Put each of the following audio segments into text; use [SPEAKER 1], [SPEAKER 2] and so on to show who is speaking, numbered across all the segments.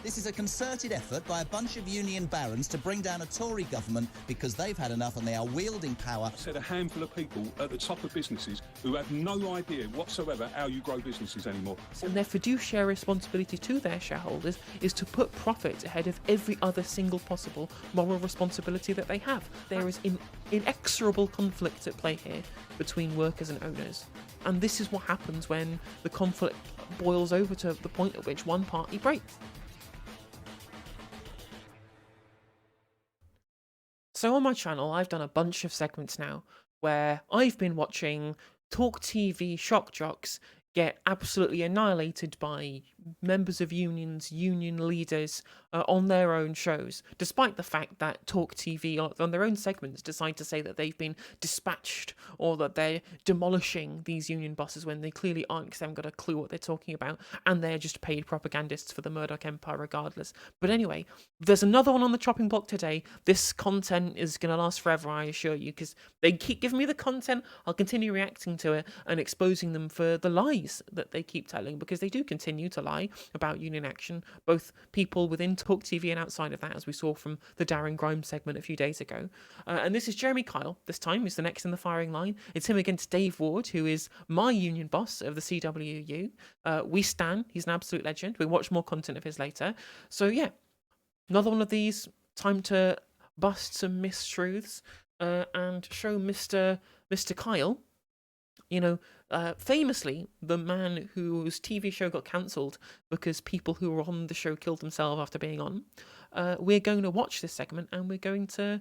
[SPEAKER 1] This is a concerted effort by a bunch of union barons to bring down a Tory government because they've had enough and they are wielding power.
[SPEAKER 2] I said a handful of people at the top of businesses who have no idea whatsoever how you grow businesses anymore.
[SPEAKER 3] And their fiduciary responsibility to their shareholders is to put profit ahead of every other single possible moral responsibility that they have. There is inexorable conflict at play here between workers and owners. And this is what happens when the conflict boils over to the point at which one party breaks. So on my channel, I've done a bunch of segments now where I've been watching Talk TV shock jocks get absolutely annihilated by members of unions, union leaders on their own shows, despite the fact that Talk TV on their own segments decide to say that they've been dispatched or that they're demolishing these union bosses when they clearly aren't, because they haven't got a clue what they're talking about, and they're just paid propagandists for the Murdoch Empire regardless. But anyway, there's another one on the chopping block today. This content is going to last forever, I assure you, because they keep giving me the content. I'll continue reacting to it and exposing them for the lies that they keep telling, because they do continue to lie about union action, both people within Talk TV and outside of that, as we saw from the Darren Grimes segment a few days ago. And this is Jeremy Kyle. This time he's the next in the firing line. It's him against Dave Ward, who is my union boss of the CWU. We stan. He's an absolute legend. We'll watch more content of his later. So yeah, another one of these. Time to bust some mistruths and show Mr. Kyle, famously the man whose TV show got cancelled because people who were on the show killed themselves after being on. We're going to watch this segment and we're going to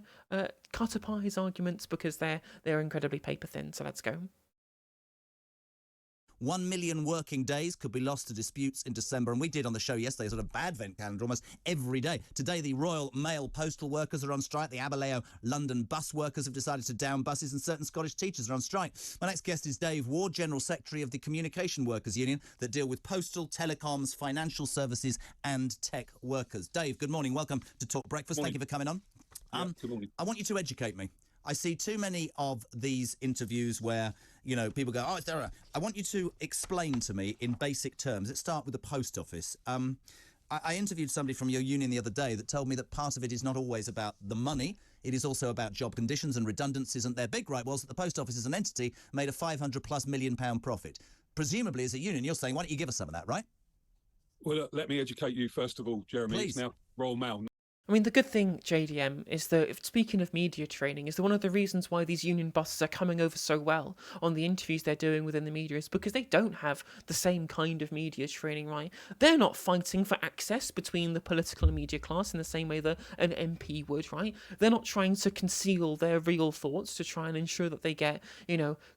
[SPEAKER 3] cut apart his arguments because they're incredibly paper thin. So let's go.
[SPEAKER 1] 1 million working days could be lost to disputes in December, and we did on the show yesterday a sort of bad vent calendar almost every day. Today the Royal Mail postal workers are on strike, the Aberleo London bus workers have decided to down buses, and certain Scottish teachers are on strike. My next guest is Dave Ward, General Secretary of the Communication Workers Union that deal with postal, telecoms, financial services and tech workers. Dave, good morning. Welcome to Talk Breakfast. Thank you for coming on.
[SPEAKER 2] Good morning.
[SPEAKER 1] I want you to educate me. I see too many of these interviews where, people go, it's there. I want you to explain to me in basic terms. Let's start with the post office. I interviewed somebody from your union the other day that told me that part of it is not always about the money. It is also about job conditions and redundancies. And their big gripe was that the post office as an entity made a £500+ million profit. Presumably, as a union, you're saying, why don't you give us some of that, right?
[SPEAKER 2] Well, look, let me educate you first of all, Jeremy.
[SPEAKER 1] Please.
[SPEAKER 2] It's now Royal Mail.
[SPEAKER 3] I mean, the good thing, JDM, is that, speaking of media training, is that one of the reasons why these union bosses are coming over so well on the interviews they're doing within the media is because they don't have the same kind of media training, right? They're not fighting for access between the political and media class in the same way that an MP would, right? They're not trying to conceal their real thoughts to try and ensure that they get,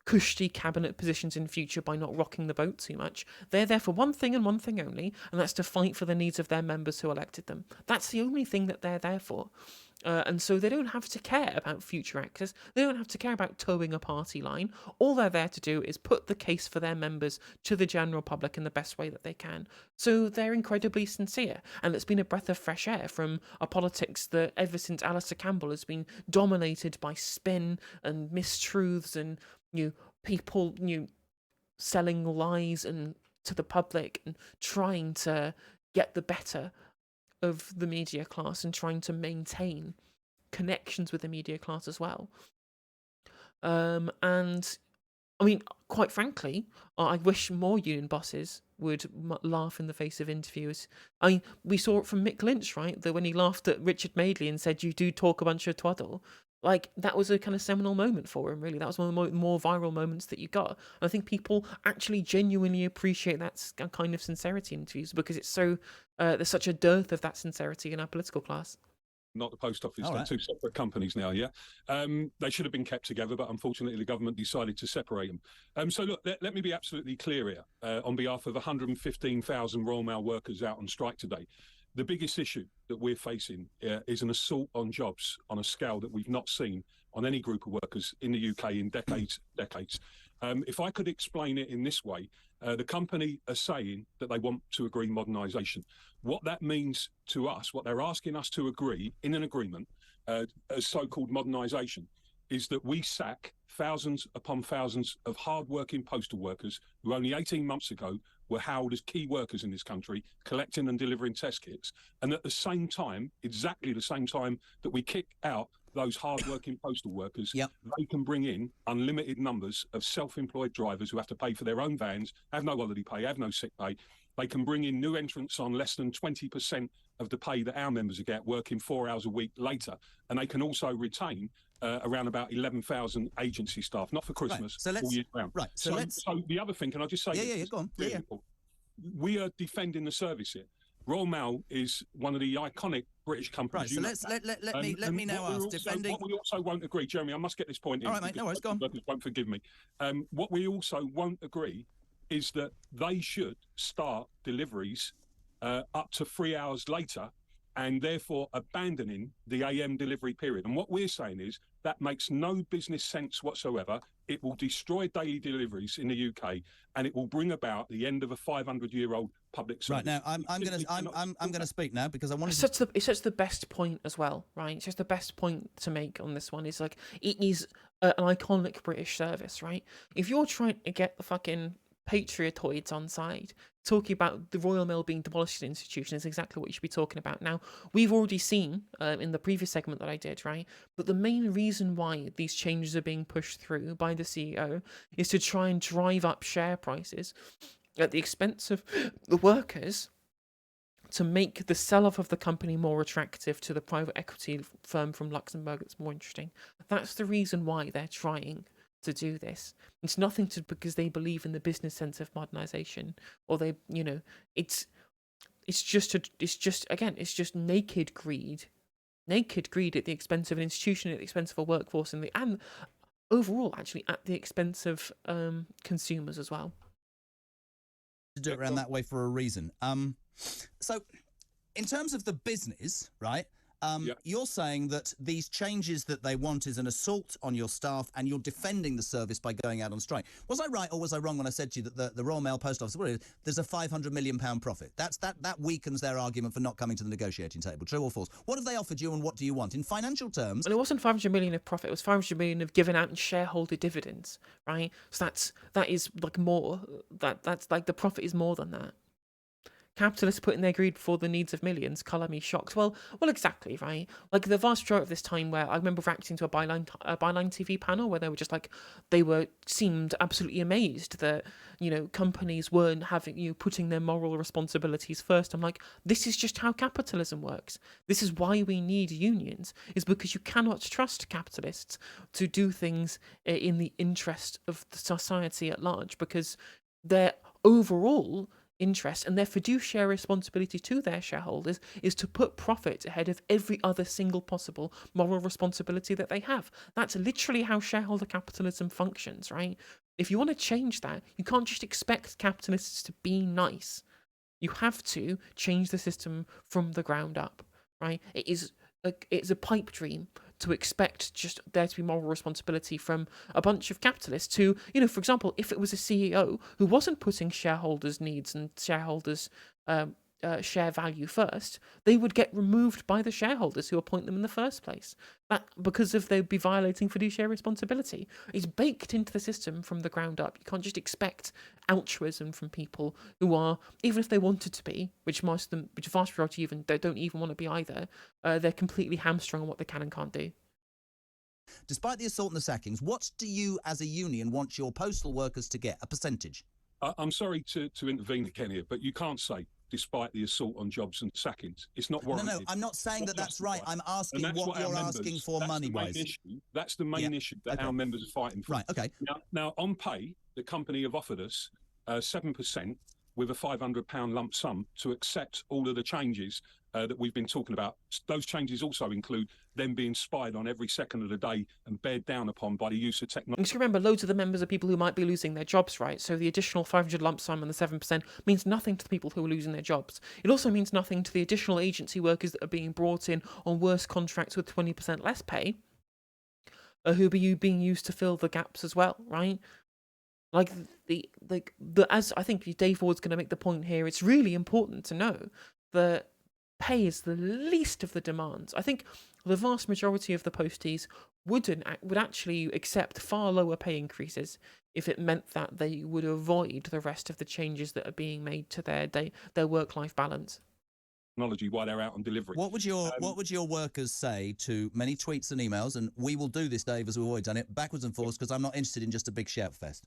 [SPEAKER 3] cushy cabinet positions in future by not rocking the boat too much. They're there for one thing and one thing only, and that's to fight for the needs of their members who elected them. That's the only thing that they're there for. And so they don't have to care about future access. They don't have to care about towing a party line. All they're there to do is put the case for their members to the general public in the best way that they can. So they're incredibly sincere. And it's been a breath of fresh air from a politics that ever since Alistair Campbell has been dominated by spin and mistruths and people selling lies and to the public and trying to get the better of the media class and trying to maintain connections with the media class as well. And I mean, quite frankly, I wish more union bosses would laugh in the face of interviewers. I mean, we saw it from Mick Lynch, right? That when he laughed at Richard Madeley and said, "You do talk a bunch of twaddle." Like, that was a kind of seminal moment for him, really. That was one of the more viral moments that you got. And I think people actually genuinely appreciate that kind of sincerity in interviews because it's so there's such a dearth of that sincerity in our political class.
[SPEAKER 2] Not the post office.
[SPEAKER 1] All
[SPEAKER 2] They're
[SPEAKER 1] right.
[SPEAKER 2] two separate companies now, yeah? They should have been kept together, but unfortunately the government decided to separate them. So look, let me be absolutely clear here. On behalf of 115,000 Royal Mail workers out on strike today, the biggest issue that we're facing is an assault on jobs on a scale that we've not seen on any group of workers in the UK in decades. If I could explain it in this way, the company are saying that they want to agree modernisation. What that means to us, what they're asking us to agree in an agreement as so-called modernisation, is that we sack thousands upon thousands of hard-working postal workers who only 18 months ago were hailed as key workers in this country, collecting and delivering test kits. And at the same time, exactly the same time that we kick out those hard-working postal workers, they can bring in unlimited numbers of self-employed drivers who have to pay for their own vans, have no holiday pay, have no sick pay. They can bring in new entrants on less than 20% of the pay that our members get, working 4 hours a week later. And they can also retain around about 11,000 agency staff, not for Christmas, all year round.
[SPEAKER 1] Right. So
[SPEAKER 2] the other thing, can I just say?
[SPEAKER 1] Yeah, go on. Yeah.
[SPEAKER 2] We are defending the service here. Royal Mail is one of the iconic British companies.
[SPEAKER 1] Right, so let me now ask. Defending.
[SPEAKER 2] What we also won't agree, Jeremy, I must get this point in.
[SPEAKER 1] All right, mate, no worries, go on.
[SPEAKER 2] Workers won't forgive me. What we also won't agree is that they should start deliveries up to 3 hours later, and therefore abandoning the AM delivery period. And what we're saying is that makes no business sense whatsoever. It will destroy daily deliveries in the UK, and it will bring about the end of a 500-year-old public service.
[SPEAKER 1] Right, now I'm going to speak now because I want
[SPEAKER 3] to. It's such the best point as well, right? It's just the best point to make on this one. Is like it is an iconic British service, right? If you're trying to get the fucking patriotoids on side, talking about the Royal Mail being demolished institution is exactly what you should be talking about. Now, we've already seen in the previous segment that I did, right? But the main reason why these changes are being pushed through by the CEO is to try and drive up share prices at the expense of the workers, to make the sell-off of the company more attractive to the private equity firm from Luxembourg that's more interesting. That's the reason why they're trying to do this. It's nothing to because they believe in the business sense of modernization, or they, it's just naked greed at the expense of an institution, at the expense of a workforce, and overall actually at the expense of consumers as well.
[SPEAKER 1] To do it around that way for a reason. So in terms of the business, right? You're saying that these changes that they want is an assault on your staff, and you're defending the service by going out on strike. Was I right or was I wrong when I said to you that the Royal Mail Post Office, there's a £500 million profit? That weakens their argument for not coming to the negotiating table. True or false? What have they offered you, and what do you want in financial terms?
[SPEAKER 3] Well, it wasn't 500 million of profit. It was 500 million of given out in shareholder dividends, right? So that is like more. That's like the profit is more than that. Capitalists putting their greed before the needs of millions, colour me shocked. Well, exactly, right? Like the vast majority of this time, where I remember reacting to a Byline TV panel where they were just like, seemed absolutely amazed that companies weren't putting their moral responsibilities first. I'm like, this is just how capitalism works. This is why we need unions, is because you cannot trust capitalists to do things in the interest of the society at large, because their overall interest and their fiduciary responsibility to their shareholders is to put profit ahead of every other single possible moral responsibility that they have. That's literally how shareholder capitalism functions, right? If you want to change that, you can't just expect capitalists to be nice. You have to change the system from the ground up, right? It's a pipe dream to expect just there to be moral responsibility from a bunch of capitalists who, for example, if it was a CEO who wasn't putting shareholders' needs and shareholders' share value first, they would get removed by the shareholders who appoint them in the first place. That because they'd be violating fiduciary responsibility. It's baked into the system from the ground up. You can't just expect altruism from people who are, even if they wanted to be, which vast majority they don't even want to be either, they're completely hamstrung on what they can and can't do.
[SPEAKER 1] Despite the assault and the sackings, what do you as a union want your postal workers to get? A percentage?
[SPEAKER 2] I'm sorry to intervene again here, but you can't say despite the assault on jobs and sackings. It's not warranted.
[SPEAKER 1] No, I'm not saying that's right. I'm asking what you're asking for money-wise.
[SPEAKER 2] That's the main issue that our members are fighting for.
[SPEAKER 1] Right, okay.
[SPEAKER 2] Now, on pay, the company have offered us 7% with a £500 lump sum to accept all of the changes that we've been talking about. Those changes also include them being spied on every second of the day and bared down upon by the use of technology.
[SPEAKER 3] Just remember, loads of the members are people who might be losing their jobs, right? So the additional 500 lump sum and the 7% means nothing to the people who are losing their jobs. It also means nothing to the additional agency workers that are being brought in on worse contracts with 20% less pay, who are being used to fill the gaps as well, right? As I think Dave Ward's going to make the point here, it's really important to know that pay is the least of the demands. I think the vast majority of the posties would actually accept far lower pay increases if it meant that they would avoid the rest of the changes that are being made to their work-life balance.
[SPEAKER 2] Technology while they're out on delivery.
[SPEAKER 1] What would your workers say to many tweets and emails? And we will do this, Dave, as we've always done it, backwards and forwards, because I'm not interested in just a big shout fest.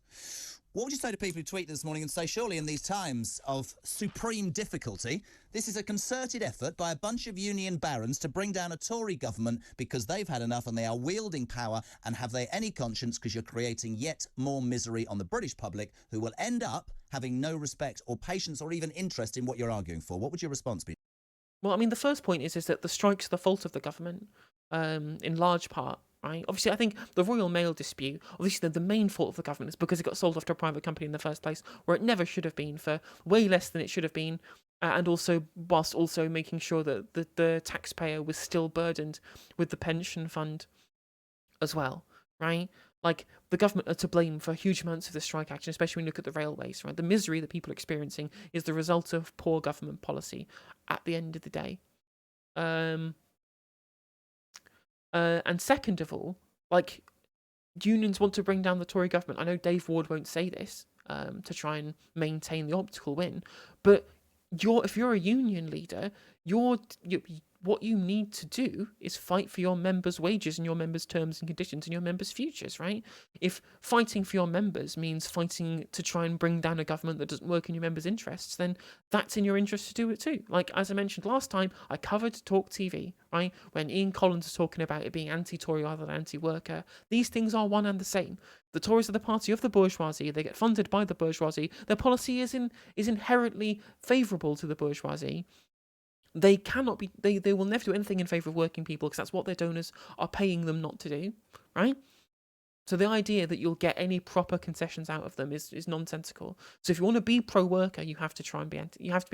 [SPEAKER 1] What would you say to people who tweet this morning and say, surely in these times of supreme difficulty, this is a concerted effort by a bunch of union barons to bring down a Tory government because they've had enough and they are wielding power, and have they any conscience, because you're creating yet more misery on the British public, who will end up having no respect or patience or even interest in what you're arguing for? What would your response be?
[SPEAKER 3] Well, I mean, the first point is that the strikes are the fault of the government, in large part, right? Obviously, I think the Royal Mail dispute, obviously the main fault of the government is because it got sold off to a private company in the first place, where it never should have been, for way less than it should have been, and also whilst also making sure that the taxpayer was still burdened with the pension fund as well, right? Like, the government are to blame for huge amounts of the strike action, especially when you look at the railways, right? The misery that people are experiencing is the result of poor government policy at the end of the day. And second of all, like, unions want to bring down the Tory government. I know Dave Ward won't say this to try and maintain the optical win, but if you're a union leader, what you need to do is fight for your members' wages and your members' terms and conditions and your members' futures, right? If fighting for your members means fighting to try and bring down a government that doesn't work in your members' interests, then that's in your interest to do it too. Like, as I mentioned last time, I covered Talk TV, right? When Ian Collins was talking about it being anti-Tory rather than anti-worker. These things are one and the same. The Tories are the party of the bourgeoisie. They get funded by the bourgeoisie. Their policy is inherently favourable to the bourgeoisie. They cannot be. They will never do anything in favour of working people, because that's what their donors are paying them not to do, right? So the idea that you'll get any proper concessions out of them is nonsensical. So if you want to be pro-worker, you have to try and be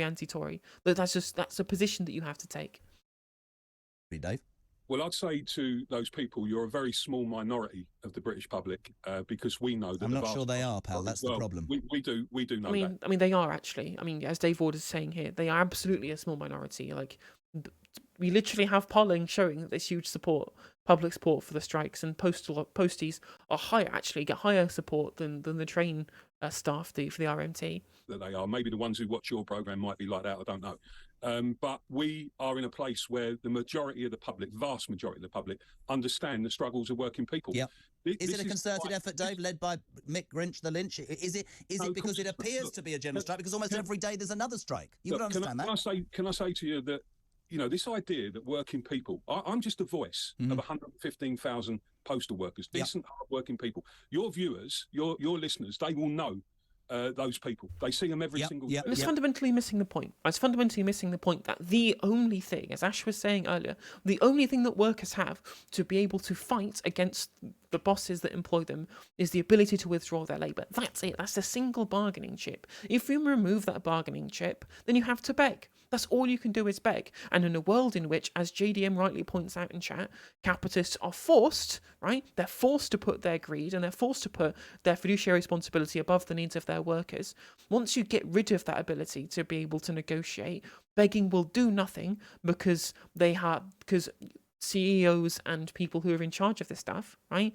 [SPEAKER 3] anti-Tory. But that's a position that you have to take.
[SPEAKER 1] Dave?
[SPEAKER 2] Well, I'd say to those people, you're a very small minority of the British public, because we know that.
[SPEAKER 1] I'm not sure they are, pal. That's the problem.
[SPEAKER 2] We do know that.
[SPEAKER 3] I mean, they are actually. I mean, as Dave Ward is saying here, they are absolutely a small minority. Like, we literally have polling showing that there's huge public support for the strikes, and posties are get higher support than the train staff do for the RMT.
[SPEAKER 2] That they are. Maybe the ones who watch your programme might be like that, I don't know. But we are in a place where the majority of the public, vast majority of the public, understand the struggles of working people.
[SPEAKER 1] Yep. Is it a concerted effort, Dave, led by Mick Grinch, the Lynch? Is it because it appears to be a general strike? Because almost every day there's another strike. You would understand that.
[SPEAKER 2] Can I say to you that, this idea that working people, I'm just a voice of 115,000 postal workers, decent, hard-working people. Your viewers, your listeners, they will know those people. They see them every single day.
[SPEAKER 3] It's fundamentally missing the point. It's fundamentally missing the point that the only thing, as Ash was saying earlier, the only thing that workers have to be able to fight against the bosses that employ them is the ability to withdraw their labour. That's it. That's a single bargaining chip. If you remove that bargaining chip, then you have to beg. That's all you can do is beg. And in a world in which, as JDM rightly points out in chat, capitalists are forced, right? They're forced to put their greed and they're forced to put their fiduciary responsibility above the needs of their workers. Once you get rid of that ability to be able to negotiate, begging will do nothing, because CEOs and people who are in charge of this stuff, right?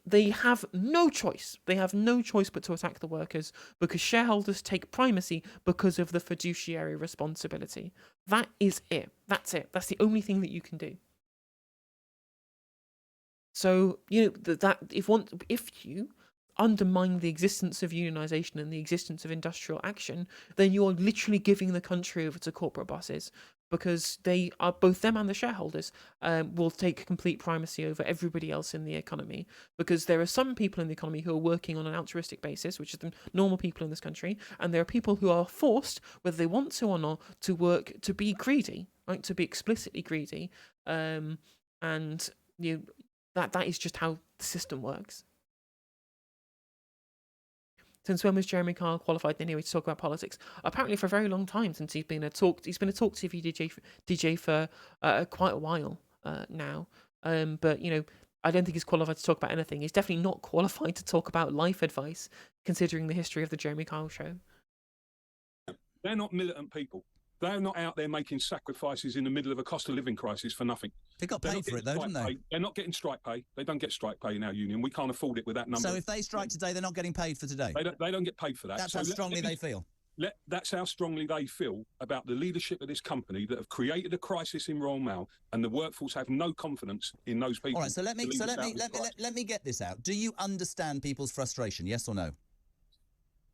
[SPEAKER 3] They have no choice. They have no choice but to attack the workers, because shareholders take primacy because of the fiduciary responsibility. That is it. That's it. That's the only thing that you can do. So, if you undermine the existence of unionisation and the existence of industrial action, then you're literally giving the country over to corporate bosses, because they are, both them and the shareholders will take complete primacy over everybody else in the economy, because there are some people in the economy who are working on an altruistic basis, which is the normal people in this country, and there are people who are forced, whether they want to or not, to work to be greedy, right, to be explicitly greedy, and that is just how the system works. Since when was Jeremy Kyle qualified anyway to talk about politics? Apparently for a very long time, since he's been a talk TV DJ for quite a while now. But I don't think he's qualified to talk about anything. He's definitely not qualified to talk about life advice, considering the history of the Jeremy Kyle show.
[SPEAKER 2] They're not militant people. They're not out there making sacrifices in the middle of a cost of living crisis for nothing.
[SPEAKER 1] They got paid for it, though, didn't they?
[SPEAKER 2] They're not getting strike pay. They don't get strike pay in our union. We can't afford it with that number.
[SPEAKER 1] So if they strike today, they're not getting paid for today?
[SPEAKER 2] They don't get paid for that.
[SPEAKER 1] That's how strongly they feel.
[SPEAKER 2] That's how strongly they feel about the leadership of this company that have created a crisis in Royal Mail, and the workforce have no confidence in those people.
[SPEAKER 1] All right, so let me get this out. Do you understand people's frustration? Yes or no?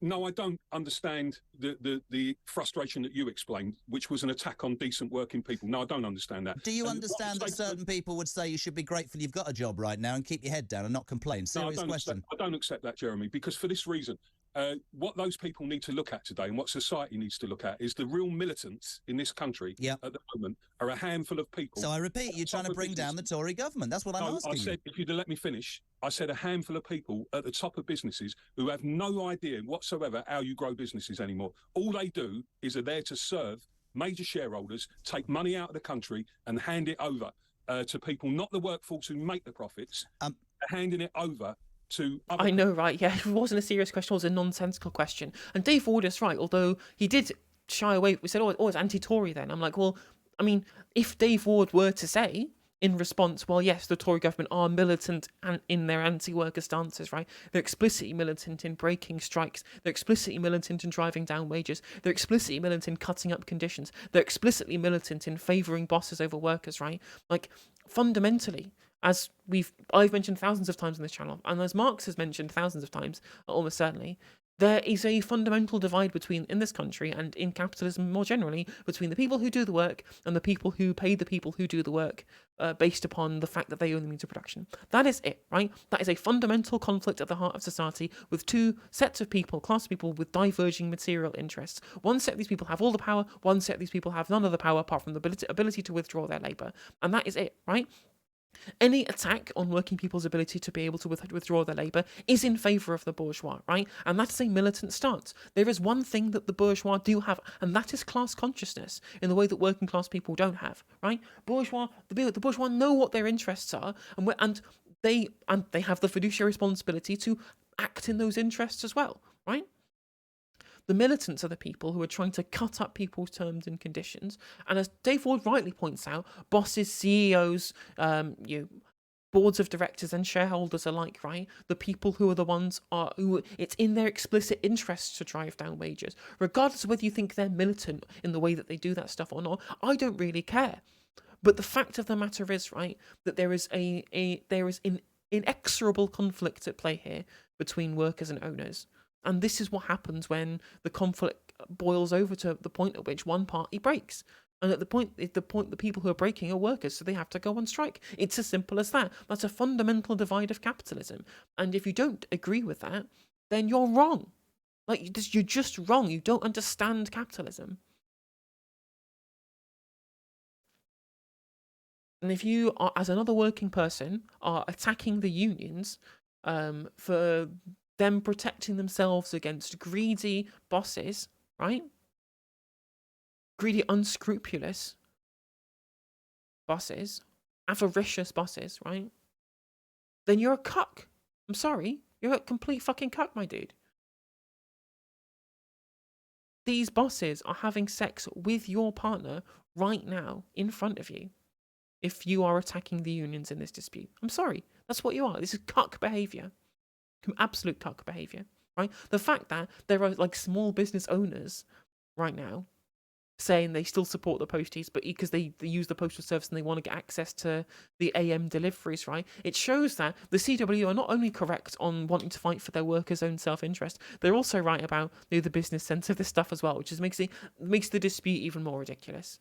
[SPEAKER 2] No, I don't understand the frustration that you explained, which was an attack on decent working people. No, I don't understand that.
[SPEAKER 1] Do you understand that certain people would say you should be grateful you've got a job right now and keep your head down and not complain? Serious question.
[SPEAKER 2] I don't accept that, Jeremy, because for this reason, what those people need to look at today and what society needs to look at is the real militants in this country at the moment are a handful of people.
[SPEAKER 1] So I repeat, you're trying to bring down the Tory government. That's what I'm asking you.
[SPEAKER 2] I said, if you'd let me finish, I said a handful of people at the top of businesses who have no idea whatsoever how you grow businesses anymore. All they do is are there to serve major shareholders, take money out of the country and hand it over to people, not the workforce who make the profits, handing it over to other
[SPEAKER 3] I know, right? Yeah, it wasn't a serious question, it was a nonsensical question. And Dave Ward is right, although he did shy away. We said, oh, it's anti-Tory then. I'm like, well, I mean, if Dave Ward were to say in response, well, yes, the Tory government are militant and in their anti-worker stances, right? They're explicitly militant in breaking strikes. They're explicitly militant in driving down wages. They're explicitly militant in cutting up conditions. They're explicitly militant in favouring bosses over workers, right? Like, fundamentally, as I've mentioned thousands of times on this channel, and as Marx has mentioned thousands of times, almost certainly, there is a fundamental divide in this country and in capitalism more generally, between the people who do the work and the people who pay the people who do the work based upon the fact that they own the means of production. That is it, right? That is a fundamental conflict at the heart of society with two sets of people, class of people with diverging material interests. One set of these people have all the power, one set of these people have none of the power apart from the ability to withdraw their labour. And that is it, right? Any attack on working people's ability to be able to withdraw their labour is in favour of the bourgeois, right? And that's a militant stance. There is one thing that the bourgeois do have, and that is class consciousness in the way that working class people don't have, right? The bourgeois know what their interests are, and they have the fiduciary responsibility to act in those interests as well, right? The militants are the people who are trying to cut up people's terms and conditions. And as Dave Ward rightly points out, bosses, CEOs, boards of directors and shareholders alike, right? The people who are the ones who it's in their explicit interests to drive down wages. Regardless of whether you think they're militant in the way that they do that stuff or not, I don't really care. But the fact of the matter is, right, that there is an inexorable conflict at play here between workers and owners. And this is what happens when the conflict boils over to the point at which one party breaks. And at the point the people who are breaking are workers, so they have to go on strike. It's as simple as that. That's a fundamental divide of capitalism. And if you don't agree with that, then you're wrong. Like, you're just wrong. You don't understand capitalism. And if you are, as another working person, are attacking the unions for them protecting themselves against greedy bosses, right? Greedy, unscrupulous bosses, avaricious bosses, right? Then you're a cuck. I'm sorry. You're a complete fucking cuck, my dude. These bosses are having sex with your partner right now in front of you if you are attacking the unions in this dispute. I'm sorry. That's what you are. This is cuck behaviour. Absolute cuck behaviour, right? The fact that there are like small business owners right now saying they still support the posties, but because they use the postal service and they want to get access to the AM deliveries, right? It shows that the CW are not only correct on wanting to fight for their workers' own self-interest, they're also right about the business sense of this stuff as well, which just makes the dispute even more ridiculous.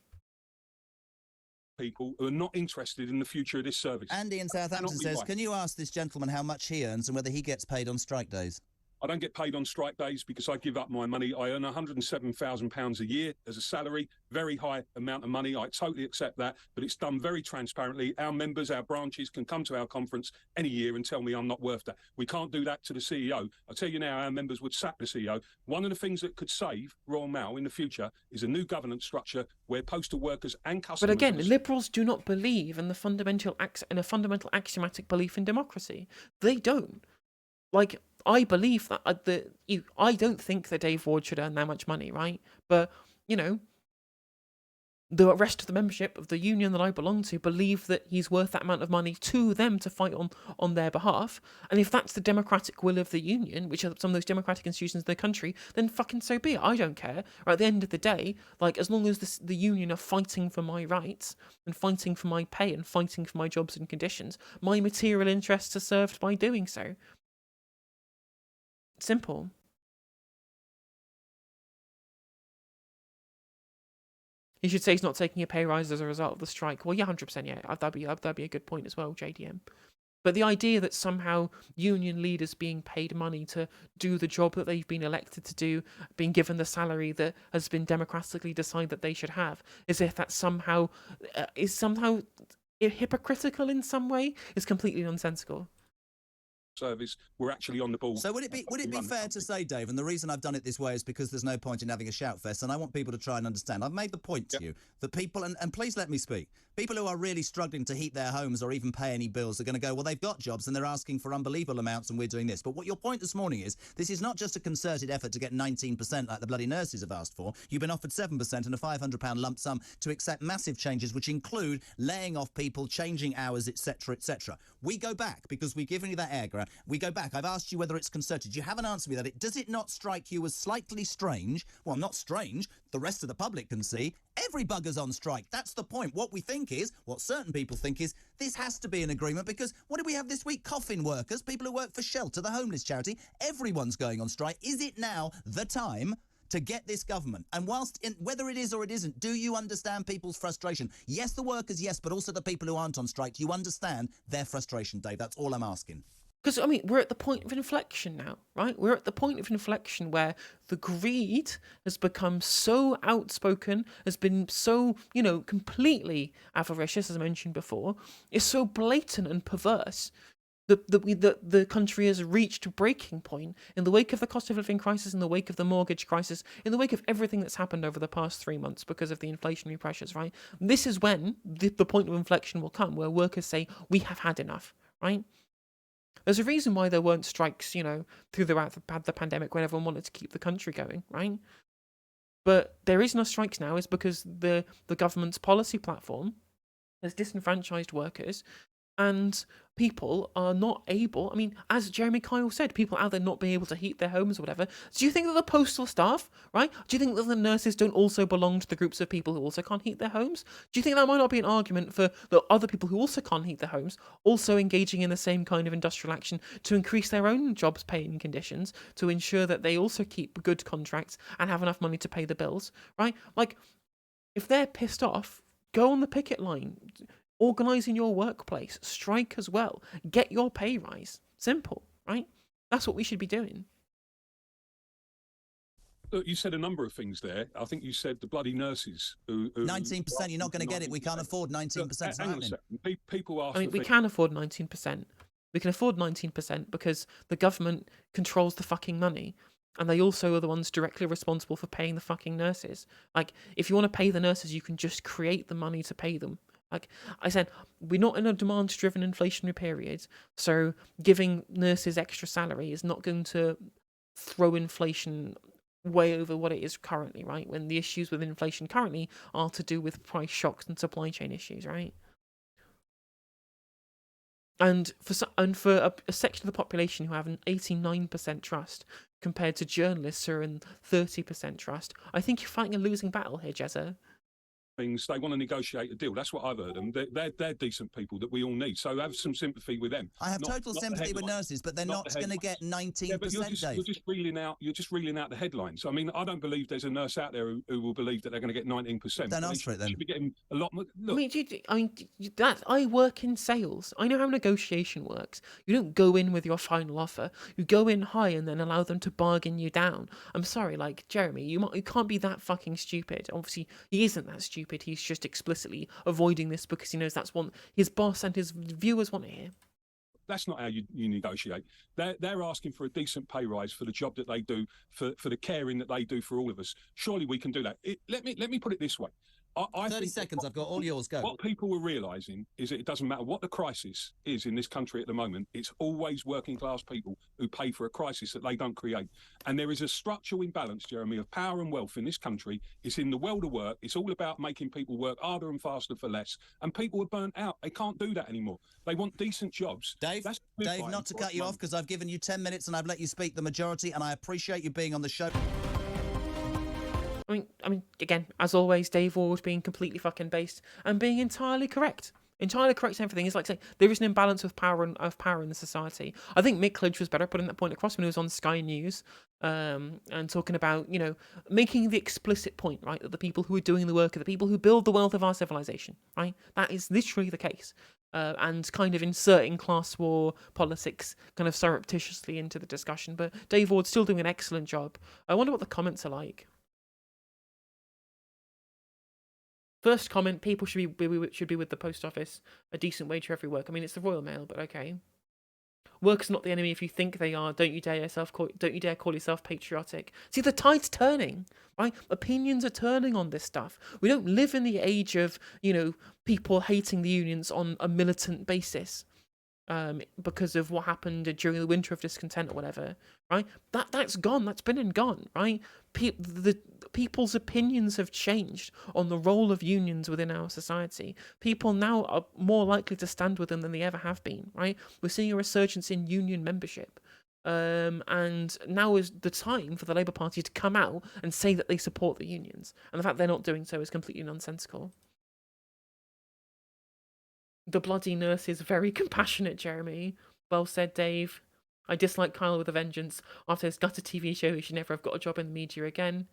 [SPEAKER 2] People who are not interested in the future of this service.
[SPEAKER 1] Andy in Southampton says, can you ask this gentleman how much he earns and whether he gets paid on strike days?
[SPEAKER 2] I don't get paid on strike days because I give up my money. I earn £107,000 a year as a salary, very high amount of money. I totally accept that, but it's done very transparently. Our members, our branches can come to our conference any year and tell me I'm not worth that. We can't do that to the CEO. I'll tell you now, our members would sack the CEO. One of the things that could save Royal Mail in the future is a new governance structure where postal workers and customers...
[SPEAKER 3] But again, liberals do not believe in a fundamental axiomatic belief in democracy. They don't. Like, I believe that I don't think that Dave Ward should earn that much money, right? But, the rest of the membership of the union that I belong to believe that he's worth that amount of money to them to fight on their behalf. And if that's the democratic will of the union, which are some of those democratic institutions in the country, then fucking so be it. I don't care. Or at the end of the day, like, as long as the union are fighting for my rights and fighting for my pay and fighting for my jobs and conditions, my material interests are served by doing so. Simple. He should say he's not taking a pay rise as a result of the strike. Well, yeah, 100%, yeah. That'd be a good point as well, JDM. But the idea that somehow union leaders being paid money to do the job that they've been elected to do, being given the salary that has been democratically decided that they should have, as if that somehow is somehow hypocritical in some way, is completely nonsensical.
[SPEAKER 2] Service, we're actually on the ball.
[SPEAKER 1] So would it be fair to say, Dave, and the reason I've done it this way is because there's no point in having a shout fest, and I want people to try and understand. I've made the point to you that people, and please let me speak, people who are really struggling to heat their homes or even pay any bills are going to go, well, they've got jobs and they're asking for unbelievable amounts and we're doing this. But what your point this morning is, this is not just a concerted effort to get 19% like the bloody nurses have asked for. You've been offered 7% and a £500 lump sum to accept massive changes, which include laying off people, changing hours, etc., etc. We go back, because we've given you that air grab. We go back. I've asked you whether it's concerted. You haven't answered me that. Does it not strike you as slightly strange? Well, not strange. The rest of the public can see. Every bugger's on strike. That's the point. What we think is, what certain people think is, this has to be an agreement, because what did we have this week? Coffin workers, people who work for Shelter, the homeless charity. Everyone's going on strike. Is it now the time to get this government? And whether it is or it isn't, do you understand people's frustration? Yes, the workers, yes, but also the people who aren't on strike. Do you understand their frustration, Dave? That's all I'm asking.
[SPEAKER 3] Because, I mean, we're at the point of inflection now, right? We're at the point of inflection where the greed has become so outspoken, has been so, completely avaricious, as I mentioned before, is so blatant and perverse that the country has reached a breaking point in the wake of the cost of living crisis, in the wake of the mortgage crisis, in the wake of everything that's happened over the past 3 months because of the inflationary pressures, right? This is when the point of inflection will come, where workers say, we have had enough, right? There's a reason why there weren't strikes, throughout the pandemic when everyone wanted to keep the country going, right? But there is no strikes now is because the government's policy platform has disenfranchised workers, and people are not able, I mean, as Jeremy Kyle said, people out there not being able to heat their homes or whatever. Do you think that the postal staff, right? Do you think that the nurses don't also belong to the groups of people who also can't heat their homes? Do you think that might not be an argument for the other people who also can't heat their homes also engaging in the same kind of industrial action to increase their own jobs, pay and conditions, to ensure that they also keep good contracts and have enough money to pay the bills, right? Like, if they're pissed off, go on the picket line. Organise in your workplace, strike as well, get your pay rise. Simple, right? That's what we should be doing.
[SPEAKER 2] Look, you said a number of things there. I think you said the bloody nurses.
[SPEAKER 1] 19%, you're not going to get it. We can't afford 19%.
[SPEAKER 2] Hang on a second. People ask.
[SPEAKER 3] I mean, we can afford 19%. We can afford 19% because the government controls the fucking money. And they also are the ones directly responsible for paying the fucking nurses. Like, if you want to pay the nurses, you can just create the money to pay them. Like I said, we're not in a demand-driven inflationary period, so giving nurses extra salary is not going to throw inflation way over what it is currently, right? When the issues with inflation currently are to do with price shocks and supply chain issues, right? And for a section of the population who have an 89% trust compared to journalists who are in 30% trust, I think you're fighting a losing battle here, Jezza.
[SPEAKER 2] Things they want to negotiate a deal. That's what I've heard, and they're decent people that we all need. So have some sympathy with them.
[SPEAKER 1] I have total sympathy with nurses, but they're not going to get 19%. But
[SPEAKER 2] you're just reeling out the headlines. I mean, I don't believe there's a nurse out there who will believe that they're going to get 19%.
[SPEAKER 1] Don't ask for it then.
[SPEAKER 2] Should be getting a lot more. Look.
[SPEAKER 3] I work in sales. I know how negotiation works. You don't go in with your final offer. You go in high and then allow them to bargain you down. I'm sorry, like Jeremy, you can't be that fucking stupid. Obviously, he isn't that stupid. He's just explicitly avoiding this because he knows that's what his boss and his viewers want to hear.
[SPEAKER 2] That's not how you negotiate. They're asking for a decent pay rise for the job that they do, for the caring that they do for all of us. Surely we can do that. Let me put it this way. I
[SPEAKER 1] 30
[SPEAKER 2] think
[SPEAKER 1] seconds. I've got all yours. Go.
[SPEAKER 2] what people were realising is that it doesn't matter what the crisis is in this country at the moment, it's always working class people who pay for a crisis that they don't create. And there is a structural imbalance, Jeremy, of power and wealth in this country. It's in the world of work. It's all about making people work harder and faster for less. And people are burnt out. They can't do that anymore. They want decent jobs.
[SPEAKER 1] Dave, not to cut you off, because I've given you 10 minutes and I've let you speak the majority, and I appreciate you being on the show.
[SPEAKER 3] I mean, again, as always, Dave Ward being completely fucking based and being entirely correct. Entirely correct in everything. It's like saying there is an imbalance of power in the society. I think Mick Clinch was better at putting that point across when he was on Sky News, and talking about, you know, making the explicit point, right, that the people who are doing the work are the people who build the wealth of our civilization, right? That is literally the case. And kind of inserting class war politics kind of surreptitiously into the discussion. But Dave Ward's still doing an excellent job. I wonder what the comments are like. First comment: people should be with the post office. A decent wage for every work. I mean, it's the Royal Mail, but okay. Work's not the enemy if you think they are. Don't you dare call yourself patriotic. See, the tide's turning, right? Opinions are turning on this stuff. We don't live in the age of, you know, people hating the unions on a militant basis, because of what happened during the winter of discontent or whatever, right? That's gone. That's been and gone, right? The people's opinions have changed on the role of unions within our society. People now are more likely to stand with them than they ever have been, right? We're seeing a resurgence in union membership. And now is the time for the Labour Party to come out and say that they support the unions. And the fact they're not doing so is completely nonsensical. The bloody nurse is very compassionate, Jeremy. Well said, Dave. I dislike Kyle with a vengeance. After his gutter TV show, he should never have got a job in the media again.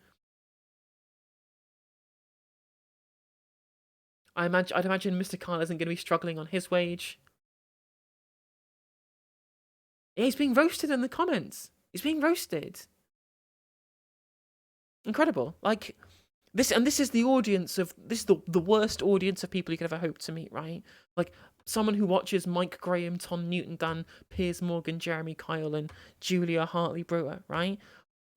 [SPEAKER 3] I'd imagine Mr. Kyle isn't going to be struggling on his wage. Yeah, he's being roasted in the comments. He's being roasted. Incredible. Like, this is the audience of, this is the worst audience of people you could ever hope to meet, right? Like, someone who watches Mike Graham, Tom Newton Dunn, Piers Morgan, Jeremy Kyle, and Julia Hartley Brewer, right?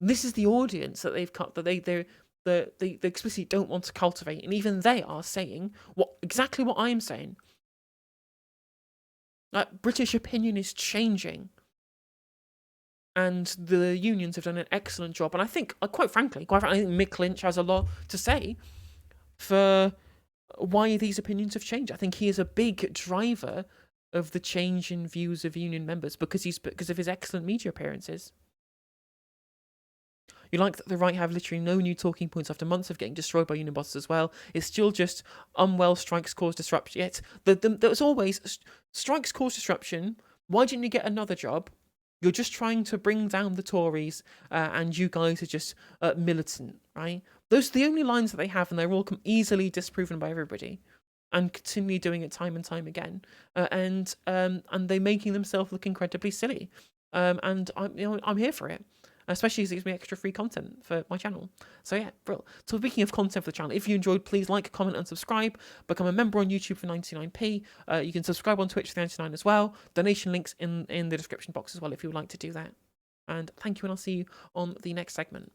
[SPEAKER 3] This is the audience that they've cut, that they explicitly don't want to cultivate, and even they are saying exactly what I'm saying. Like, British opinion is changing. And the unions have done an excellent job. And I think, quite frankly, I think Mick Lynch has a lot to say for why these opinions have changed. I think he is a big driver of the change in views of union members because of his excellent media appearances. You like that the right have literally no new talking points after months of getting destroyed by union bosses as well. It's still just unwell strikes cause disruption. Yet there was always strikes cause disruption. Why didn't you get another job? You're just trying to bring down the Tories, and you guys are just militant, right? Those are the only lines that they have, and they're all easily disproven by everybody, and continually doing it time and time again. And they're making themselves look incredibly silly. And I'm here for it, especially as it gives me extra free content for my channel. So yeah, brilliant. So speaking of content for the channel, if you enjoyed, please like, comment, and subscribe. Become a member on YouTube for 99p. You can subscribe on Twitch for 99 as well. Donation links in the description box as well if you would like to do that. And thank you, and I'll see you on the next segment.